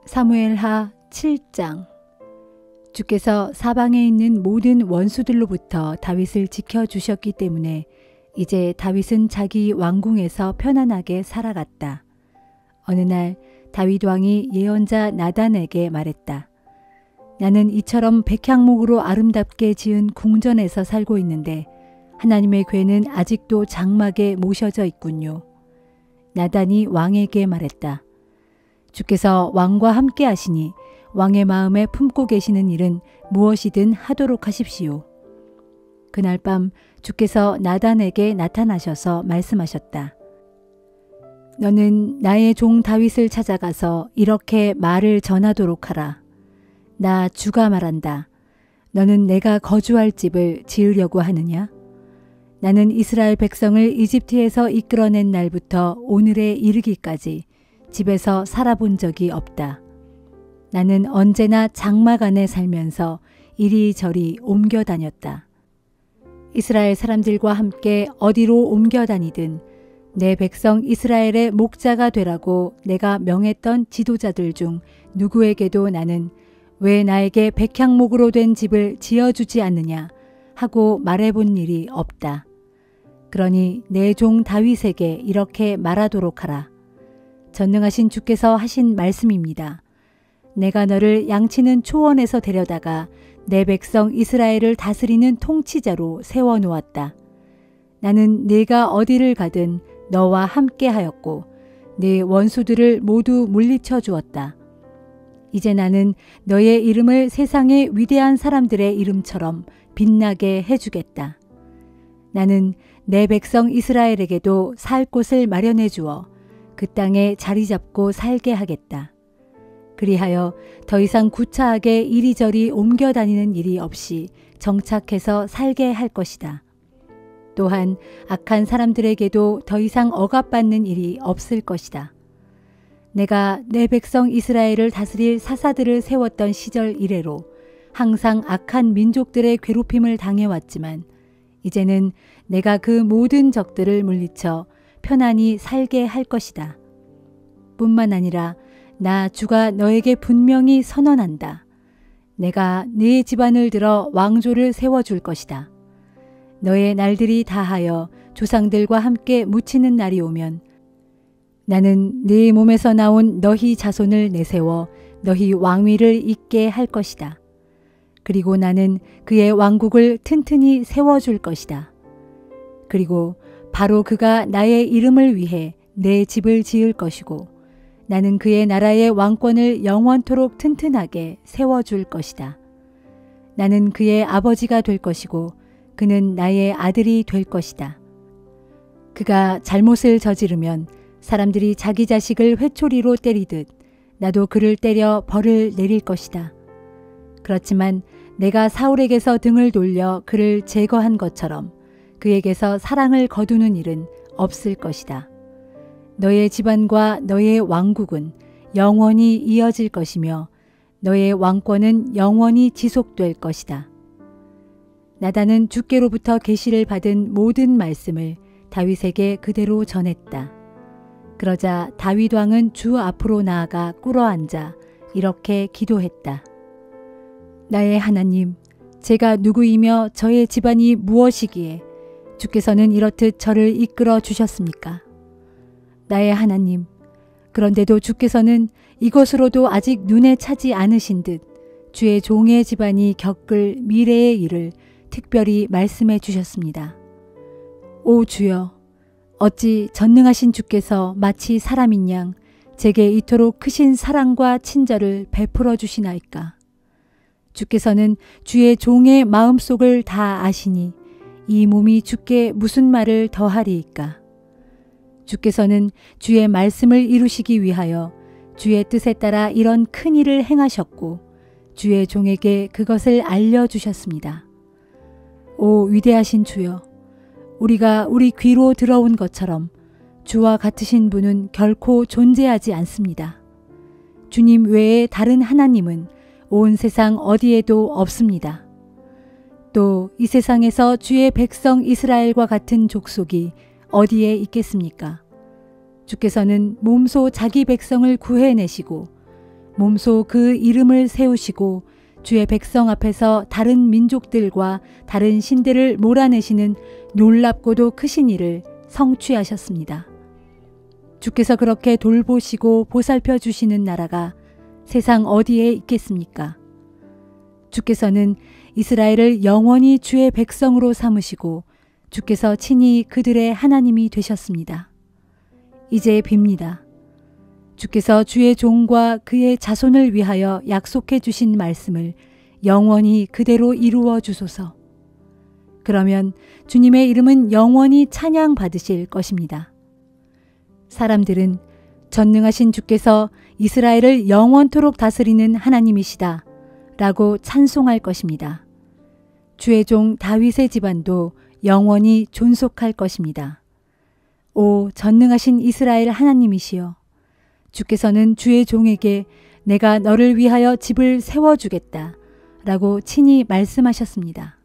사무엘하 7장. 주께서 사방에 있는 모든 원수들로부터 다윗을 지켜주셨기 때문에 이제 다윗은 자기 왕궁에서 편안하게 살아갔다. 어느 날 다윗 왕이 예언자 나단에게 말했다. 나는 이처럼 백향목으로 아름답게 지은 궁전에서 살고 있는데 하나님의 궤는 아직도 장막에 모셔져 있군요. 나단이 왕에게 말했다. 주께서 왕과 함께 하시니 왕의 마음에 품고 계시는 일은 무엇이든 하도록 하십시오. 그날 밤 주께서 나단에게 나타나셔서 말씀하셨다. 너는 나의 종 다윗을 찾아가서 이렇게 말을 전하도록 하라. 나 주가 말한다. 너는 내가 거주할 집을 지으려고 하느냐? 나는 이스라엘 백성을 이집트에서 이끌어낸 날부터 오늘에 이르기까지 집에서 살아본 적이 없다. 나는 언제나 장막 안에 살면서 이리저리 옮겨 다녔다. 이스라엘 사람들과 함께 어디로 옮겨 다니든 내 백성 이스라엘의 목자가 되라고 내가 명했던 지도자들 중 누구에게도 나는 왜 나에게 백향목으로 된 집을 지어주지 않느냐 하고 말해본 일이 없다. 그러니 내 종 다윗에게 이렇게 말하도록 하라. 전능하신 주께서 하신 말씀입니다. 내가 너를 양치는 초원에서 데려다가 내 백성 이스라엘을 다스리는 통치자로 세워놓았다. 나는 네가 어디를 가든 너와 함께 하였고 네 원수들을 모두 물리쳐 주었다. 이제 나는 너의 이름을 세상의 위대한 사람들의 이름처럼 빛나게 해주겠다. 나는 내 백성 이스라엘에게도 살 곳을 마련해 주어 그 땅에 자리 잡고 살게 하겠다. 그리하여 더 이상 구차하게 이리저리 옮겨 다니는 일이 없이 정착해서 살게 할 것이다. 또한 악한 사람들에게도 더 이상 억압받는 일이 없을 것이다. 내가 내 백성 이스라엘을 다스릴 사사들을 세웠던 시절 이래로 항상 악한 민족들의 괴롭힘을 당해왔지만 이제는 내가 그 모든 적들을 물리쳐 편안히 살게 할 것이다. 뿐만 아니라 나 주가 너에게 분명히 선언한다. 내가 네 집안을 들어 왕조를 세워줄 것이다. 너의 날들이 다하여 조상들과 함께 묻히는 날이 오면 나는 네 몸에서 나온 너희 자손을 내세워 너희 왕위를 잇게 할 것이다. 그리고 나는 그의 왕국을 튼튼히 세워줄 것이다. 그리고 바로 그가 나의 이름을 위해 내 집을 지을 것이고 나는 그의 나라의 왕권을 영원토록 튼튼하게 세워줄 것이다. 나는 그의 아버지가 될 것이고 그는 나의 아들이 될 것이다. 그가 잘못을 저지르면 사람들이 자기 자식을 회초리로 때리듯 나도 그를 때려 벌을 내릴 것이다. 그렇지만 내가 사울에게서 등을 돌려 그를 제거한 것처럼 그에게서 사랑을 거두는 일은 없을 것이다. 너의 집안과 너의 왕국은 영원히 이어질 것이며 너의 왕권은 영원히 지속될 것이다. 나단은 주께로부터 계시를 받은 모든 말씀을 다윗에게 그대로 전했다. 그러자 다윗 왕은 주 앞으로 나아가 꿇어앉아 이렇게 기도했다. 나의 하나님, 제가 누구이며 저의 집안이 무엇이기에 주께서는 이렇듯 저를 이끌어 주셨습니까? 나의 하나님, 그런데도 주께서는 이것으로도 아직 눈에 차지 않으신 듯 주의 종의 집안이 겪을 미래의 일을 특별히 말씀해 주셨습니다. 오 주여, 어찌 전능하신 주께서 마치 사람인 양 제게 이토록 크신 사랑과 친절을 베풀어 주시나이까? 주께서는 주의 종의 마음속을 다 아시니 이 몸이 주께 무슨 말을 더하리이까? 주께서는 주의 말씀을 이루시기 위하여 주의 뜻에 따라 이런 큰 일을 행하셨고 주의 종에게 그것을 알려주셨습니다. 오 위대하신 주여, 우리가 우리 귀로 들어온 것처럼 주와 같으신 분은 결코 존재하지 않습니다. 주님 외에 다른 하나님은 온 세상 어디에도 없습니다. 또 이 세상에서 주의 백성 이스라엘과 같은 족속이 어디에 있겠습니까? 주께서는 몸소 자기 백성을 구해내시고 몸소 그 이름을 세우시고 주의 백성 앞에서 다른 민족들과 다른 신들을 몰아내시는 놀랍고도 크신 일을 성취하셨습니다. 주께서 그렇게 돌보시고 보살펴 주시는 나라가 세상 어디에 있겠습니까? 주께서는 이스라엘을 영원히 주의 백성으로 삼으시고 주께서 친히 그들의 하나님이 되셨습니다. 이제 빕니다. 주께서 주의 종과 그의 자손을 위하여 약속해 주신 말씀을 영원히 그대로 이루어 주소서. 그러면 주님의 이름은 영원히 찬양 받으실 것입니다. 사람들은 전능하신 주께서 이스라엘을 영원토록 다스리는 하나님이시다 라고 찬송할 것입니다. 주의 종 다윗의 집안도 영원히 존속할 것입니다. 오 전능하신 이스라엘 하나님이시여, 주께서는 주의 종에게 내가 너를 위하여 집을 세워주겠다 라고 친히 말씀하셨습니다.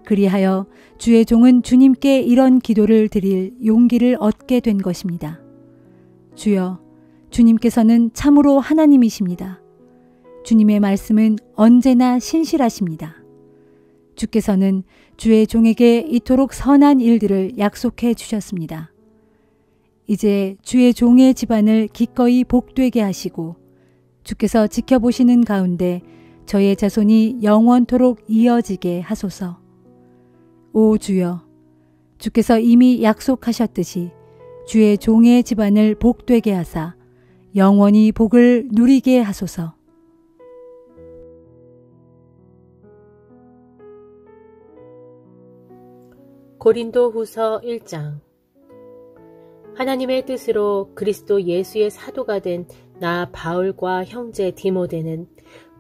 그리하여 주의 종은 주님께 이런 기도를 드릴 용기를 얻게 된 것입니다. 주여, 주님께서는 참으로 하나님이십니다. 주님의 말씀은 언제나 신실하십니다. 주께서는 주의 종에게 이토록 선한 일들을 약속해 주셨습니다. 이제 주의 종의 집안을 기꺼이 복되게 하시고 주께서 지켜보시는 가운데 저의 자손이 영원토록 이어지게 하소서. 오 주여, 주께서 이미 약속하셨듯이 주의 종의 집안을 복되게 하사 영원히 복을 누리게 하소서. 고린도후서 1장. 하나님의 뜻으로 그리스도 예수의 사도가 된 나 바울과 형제 디모데는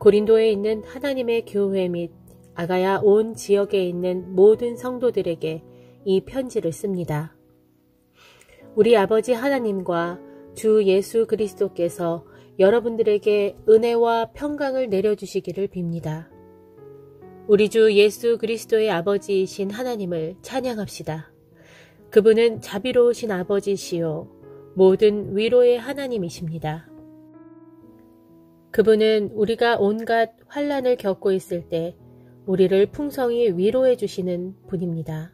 고린도에 있는 하나님의 교회 및 아가야 온 지역에 있는 모든 성도들에게 이 편지를 씁니다. 우리 아버지 하나님과 주 예수 그리스도께서 여러분들에게 은혜와 평강을 내려주시기를 빕니다. 우리 주 예수 그리스도의 아버지이신 하나님을 찬양합시다. 그분은 자비로우신 아버지시요 모든 위로의 하나님이십니다. 그분은 우리가 온갖 환난을 겪고 있을 때 우리를 풍성히 위로해 주시는 분입니다.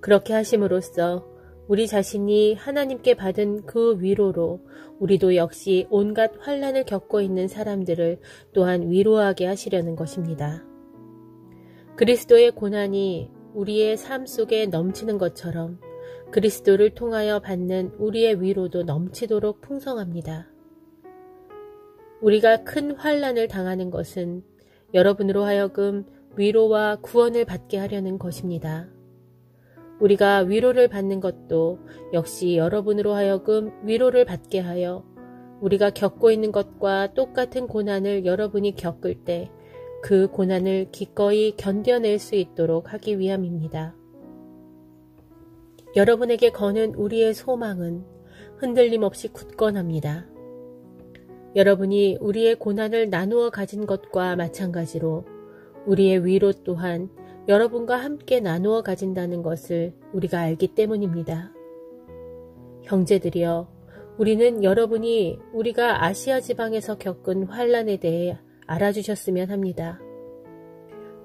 그렇게 하심으로써 우리 자신이 하나님께 받은 그 위로로 우리도 역시 온갖 환난을 겪고 있는 사람들을 또한 위로하게 하시려는 것입니다. 그리스도의 고난이 우리의 삶 속에 넘치는 것처럼 그리스도를 통하여 받는 우리의 위로도 넘치도록 풍성합니다. 우리가 큰 환난을 당하는 것은 여러분으로 하여금 위로와 구원을 받게 하려는 것입니다. 우리가 위로를 받는 것도 역시 여러분으로 하여금 위로를 받게 하여 우리가 겪고 있는 것과 똑같은 고난을 여러분이 겪을 때 그 고난을 기꺼이 견뎌낼 수 있도록 하기 위함입니다. 여러분에게 거는 우리의 소망은 흔들림 없이 굳건합니다. 여러분이 우리의 고난을 나누어 가진 것과 마찬가지로 우리의 위로 또한 여러분과 함께 나누어 가진다는 것을 우리가 알기 때문입니다. 형제들이여, 우리는 여러분이 우리가 아시아 지방에서 겪은 환난에 대해 알아주셨으면 합니다.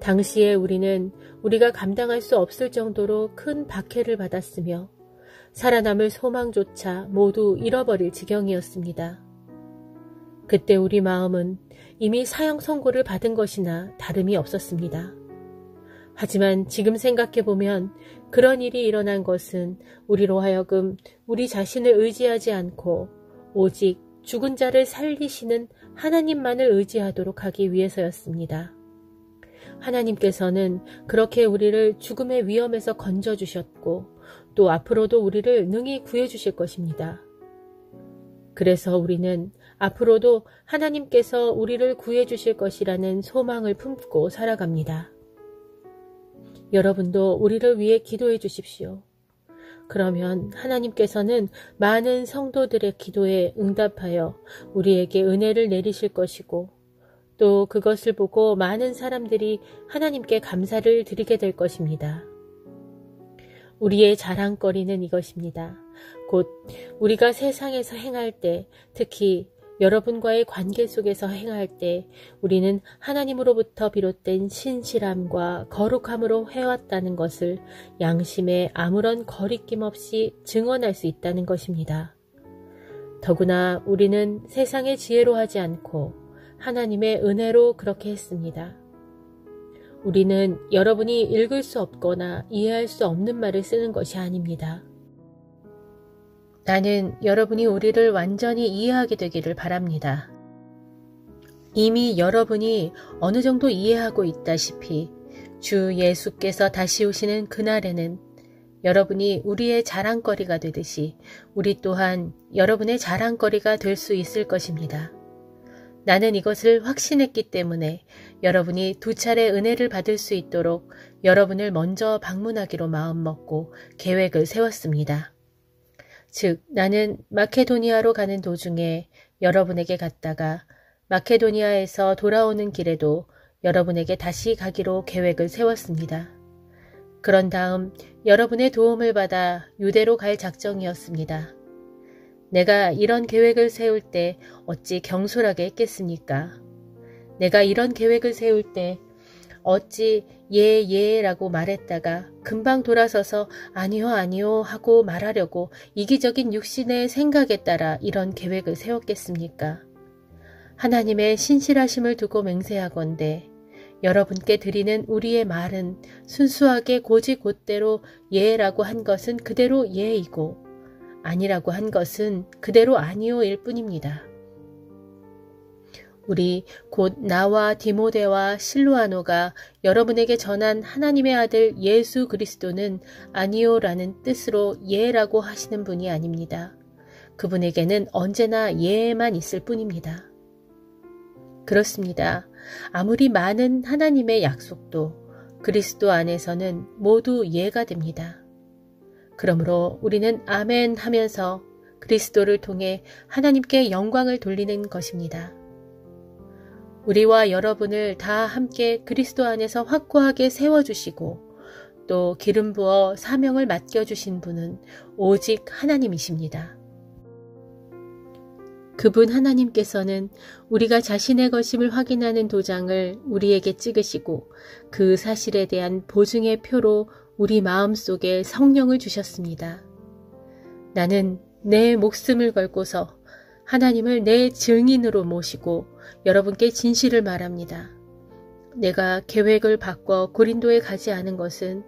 당시에 우리는 우리가 감당할 수 없을 정도로 큰 박해를 받았으며 살아남을 소망조차 모두 잃어버릴 지경이었습니다. 그때 우리 마음은 이미 사형 선고를 받은 것이나 다름이 없었습니다. 하지만 지금 생각해보면 그런 일이 일어난 것은 우리로 하여금 우리 자신을 의지하지 않고 오직 죽은 자를 살리시는 하나님만을 의지하도록 하기 위해서였습니다. 하나님께서는 그렇게 우리를 죽음의 위험에서 건져주셨고 또 앞으로도 우리를 능히 구해주실 것입니다. 그래서 우리는 앞으로도 하나님께서 우리를 구해주실 것이라는 소망을 품고 살아갑니다. 여러분도 우리를 위해 기도해 주십시오. 그러면 하나님께서는 많은 성도들의 기도에 응답하여 우리에게 은혜를 내리실 것이고 또 그것을 보고 많은 사람들이 하나님께 감사를 드리게 될 것입니다. 우리의 자랑거리는 이것입니다. 곧 우리가 세상에서 행할 때 특히 여러분과의 관계 속에서 행할 때 우리는 하나님으로부터 비롯된 신실함과 거룩함으로 해왔다는 것을 양심에 아무런 거리낌 없이 증언할 수 있다는 것입니다. 더구나 우리는 세상의 지혜로 하지 않고 하나님의 은혜로 그렇게 했습니다. 우리는 여러분이 읽을 수 없거나 이해할 수 없는 말을 쓰는 것이 아닙니다. 나는 여러분이 우리를 완전히 이해하게 되기를 바랍니다. 이미 여러분이 어느 정도 이해하고 있다시피 주 예수께서 다시 오시는 그날에는 여러분이 우리의 자랑거리가 되듯이 우리 또한 여러분의 자랑거리가 될 수 있을 것입니다. 나는 이것을 확신했기 때문에 여러분이 2차례 은혜를 받을 수 있도록 여러분을 먼저 방문하기로 마음먹고 계획을 세웠습니다. 즉, 나는 마케도니아로 가는 도중에 여러분에게 갔다가 마케도니아에서 돌아오는 길에도 여러분에게 다시 가기로 계획을 세웠습니다. 그런 다음 여러분의 도움을 받아 유대로 갈 작정이었습니다. 내가 이런 계획을 세울 때 어찌 경솔하게 했겠습니까? 내가 이런 계획을 세울 때 어찌 예라고 말했다가 금방 돌아서서 아니요 하고 말하려고 이기적인 육신의 생각에 따라 이런 계획을 세웠겠습니까? 하나님의 신실하심을 두고 맹세하건대 여러분께 드리는 우리의 말은 순수하게 곧이곧대로 예라고 한 것은 그대로 예이고 아니라고 한 것은 그대로 아니오일 뿐입니다. 우리 곧 나와 디모데와 실로아노가 여러분에게 전한 하나님의 아들 예수 그리스도는 아니오라는 뜻으로 예라고 하시는 분이 아닙니다. 그분에게는 언제나 예만 있을 뿐입니다. 그렇습니다. 아무리 많은 하나님의 약속도 그리스도 안에서는 모두 예가 됩니다. 그러므로 우리는 아멘 하면서 그리스도를 통해 하나님께 영광을 돌리는 것입니다. 우리와 여러분을 다 함께 그리스도 안에서 확고하게 세워주시고 또 기름 부어 사명을 맡겨주신 분은 오직 하나님이십니다. 그분 하나님께서는 우리가 자신의 것임을 확인하는 도장을 우리에게 찍으시고 그 사실에 대한 보증의 표로 우리 마음속에 성령을 주셨습니다. 나는 내 목숨을 걸고서 하나님을 내 증인으로 모시고 여러분께 진실을 말합니다. 내가 계획을 바꿔 고린도에 가지 않은 것은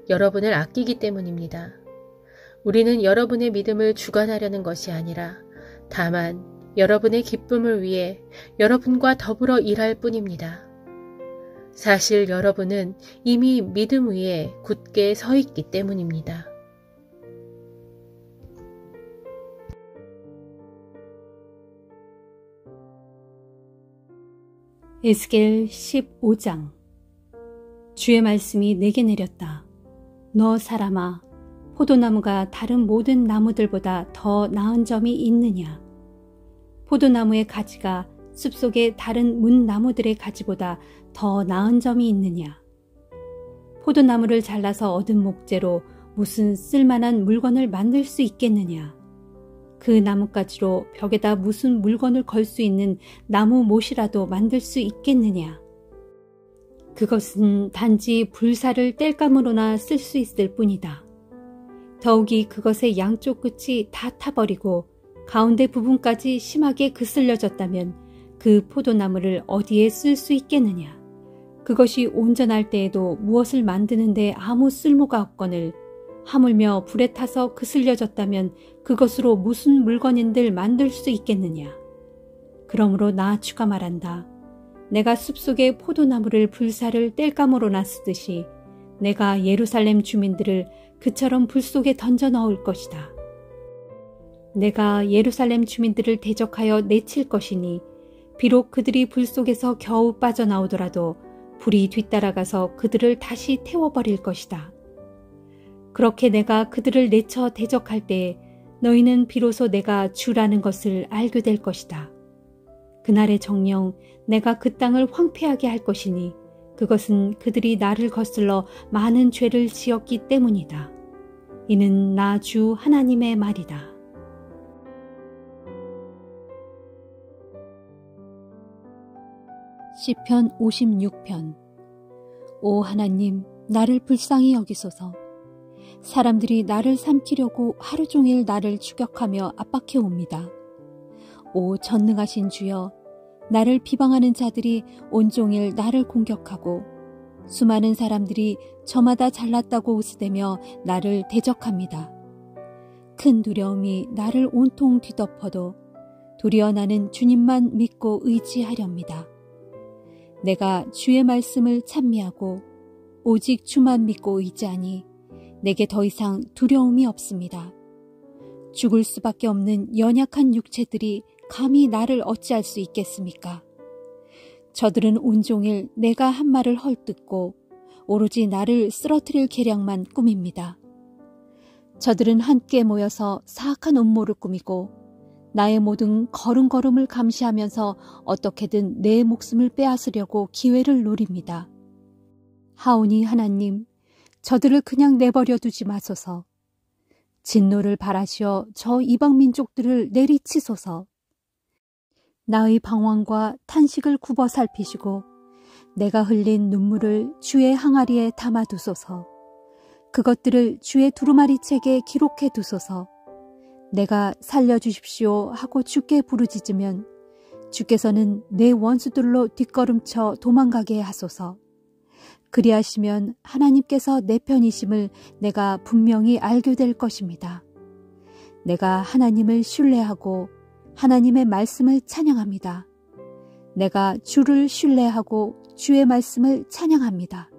여러분을 아끼기 때문입니다. 우리는 여러분의 믿음을 주관하려는 것이 아니라 다만 여러분의 기쁨을 위해 여러분과 더불어 일할 뿐입니다. 사실 여러분은 이미 믿음 위에 굳게 서 있기 때문입니다. 에스겔 15장. 주의 말씀이 내게 내렸다. 너 사람아, 포도나무가 다른 모든 나무들보다 더 나은 점이 있느냐? 포도나무의 가지가 숲속의 다른 문나무들의 가지보다 더 나은 점이 있느냐? 포도나무를 잘라서 얻은 목재로 무슨 쓸만한 물건을 만들 수 있겠느냐? 그 나뭇가지로 벽에다 무슨 물건을 걸 수 있는 나무 못이라도 만들 수 있겠느냐? 그것은 단지 불사를 땔감으로나 쓸 수 있을 뿐이다. 더욱이 그것의 양쪽 끝이 다 타버리고 가운데 부분까지 심하게 그슬려졌다면 그 포도나무를 어디에 쓸 수 있겠느냐? 그것이 온전할 때에도 무엇을 만드는데 아무 쓸모가 없거늘 하물며 불에 타서 그슬려졌다면 그것으로 무슨 물건인들 만들 수 있겠느냐? 그러므로 나 주가 말한다. 내가 숲속의 포도나무를 불사를 땔감으로나 쓰듯이 내가 예루살렘 주민들을 그처럼 불 속에 던져 넣을 것이다. 내가 예루살렘 주민들을 대적하여 내칠 것이니 비록 그들이 불 속에서 겨우 빠져나오더라도 불이 뒤따라가서 그들을 다시 태워버릴 것이다. 그렇게 내가 그들을 내쳐 대적할 때에 너희는 비로소 내가 주라는 것을 알게 될 것이다. 그날의 정령 내가 그 땅을 황폐하게 할 것이니 그것은 그들이 나를 거슬러 많은 죄를 지었기 때문이다. 이는 나 주 하나님의 말이다. 시편 56편. 오 하나님, 나를 불쌍히 여기소서. 사람들이 나를 삼키려고 하루 종일 나를 추격하며 압박해 옵니다. 오 전능하신 주여, 나를 비방하는 자들이 온종일 나를 공격하고 수많은 사람들이 저마다 잘났다고 웃으대며 나를 대적합니다. 큰 두려움이 나를 온통 뒤덮어도 도리어 나는 주님만 믿고 의지하렵니다. 내가 주의 말씀을 찬미하고 오직 주만 믿고 의지하니 내게 더 이상 두려움이 없습니다. 죽을 수밖에 없는 연약한 육체들이 감히 나를 어찌할 수 있겠습니까? 저들은 온종일 내가 한 말을 헐뜯고 오로지 나를 쓰러뜨릴 계략만 꾸밉니다. 저들은 함께 모여서 사악한 음모를 꾸미고 나의 모든 걸음걸음을 감시하면서 어떻게든 내 목숨을 빼앗으려고 기회를 노립니다. 하오니 하나님, 저들을 그냥 내버려 두지 마소서. 진노를 바라시어 저 이방 민족들을 내리치소서. 나의 방황과 탄식을 굽어 살피시고 내가 흘린 눈물을 주의 항아리에 담아두소서. 그것들을 주의 두루마리 책에 기록해 두소서. 내가 살려주십시오 하고 주께 부르짖으면 주께서는 내 원수들로 뒷걸음쳐 도망가게 하소서. 그리하시면 하나님께서 내 편이심을 내가 분명히 알게 될 것입니다. 내가 하나님을 신뢰하고 하나님의 말씀을 찬양합니다. 내가 주를 신뢰하고 주의 말씀을 찬양합니다.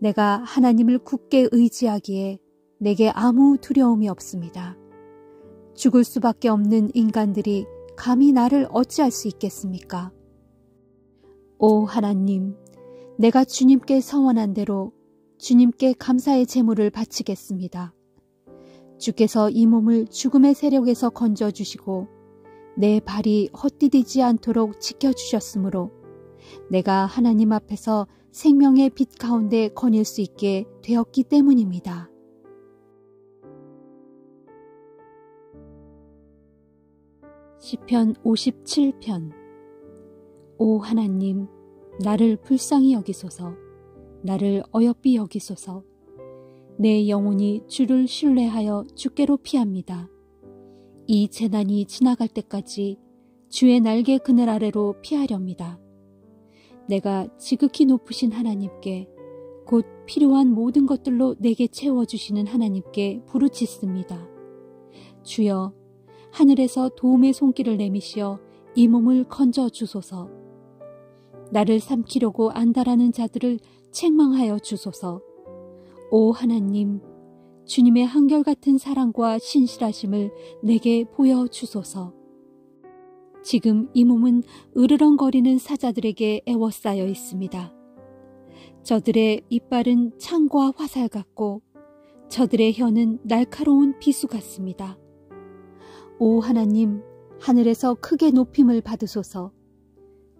내가 하나님을 굳게 의지하기에 내게 아무 두려움이 없습니다. 죽을 수밖에 없는 인간들이 감히 나를 어찌할 수 있겠습니까? 오 하나님, 내가 주님께 서원한 대로 주님께 감사의 제물을 바치겠습니다. 주께서 이 몸을 죽음의 세력에서 건져주시고 내 발이 헛디디지 않도록 지켜주셨으므로 내가 하나님 앞에서 생명의 빛 가운데 거닐 수 있게 되었기 때문입니다. 시편 57편. 오 하나님, 나를 불쌍히 여기소서. 나를 어여삐 여기소서. 내 영혼이 주를 신뢰하여 주께로 피합니다. 이 재난이 지나갈 때까지 주의 날개 그늘 아래로 피하렵니다. 내가 지극히 높으신 하나님께 곧 필요한 모든 것들로 내게 채워주시는 하나님께 부르짖습니다. 주여, 하늘에서 도움의 손길을 내미시어 이 몸을 건져 주소서. 나를 삼키려고 안달하는 자들을 책망하여 주소서. 오 하나님, 주님의 한결같은 사랑과 신실하심을 내게 보여주소서. 지금 이 몸은 으르렁거리는 사자들에게 애워싸여 있습니다. 저들의 이빨은 창과 화살 같고 저들의 혀는 날카로운 비수 같습니다. 오 하나님, 하늘에서 크게 높임을 받으소서.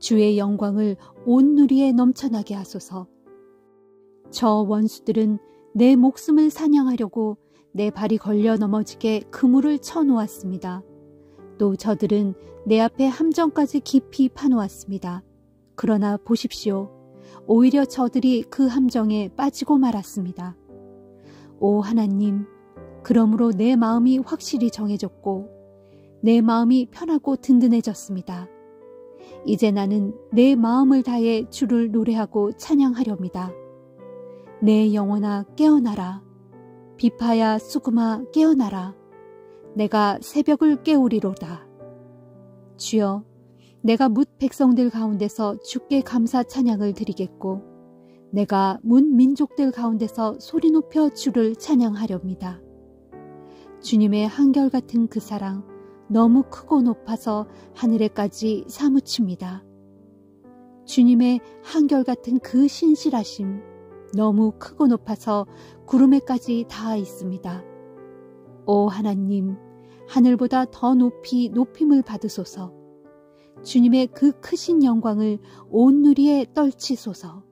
주의 영광을 온 누리에 넘쳐나게 하소서. 저 원수들은 내 목숨을 사냥하려고 내 발이 걸려 넘어지게 그물을 쳐놓았습니다. 또 저들은 내 앞에 함정까지 깊이 파놓았습니다. 그러나 보십시오. 오히려 저들이 그 함정에 빠지고 말았습니다. 오 하나님, 그러므로 내 마음이 확실히 정해졌고 내 마음이 편하고 든든해졌습니다. 이제 나는 내 마음을 다해 주를 노래하고 찬양하렵니다. 내 영혼아 깨어나라. 비파야 수금아 깨어나라. 내가 새벽을 깨우리로다. 주여, 내가 뭇 백성들 가운데서 주께 감사 찬양을 드리겠고 내가 뭇 민족들 가운데서 소리 높여 주를 찬양하렵니다. 주님의 한결같은 그 사랑 너무 크고 높아서 하늘에까지 사무칩니다. 주님의 한결같은 그 신실하심 너무 크고 높아서 구름에까지 닿아 있습니다. 오 하나님, 하늘보다 더 높이 높임을 받으소서. 주님의 그 크신 영광을 온 누리에 떨치소서.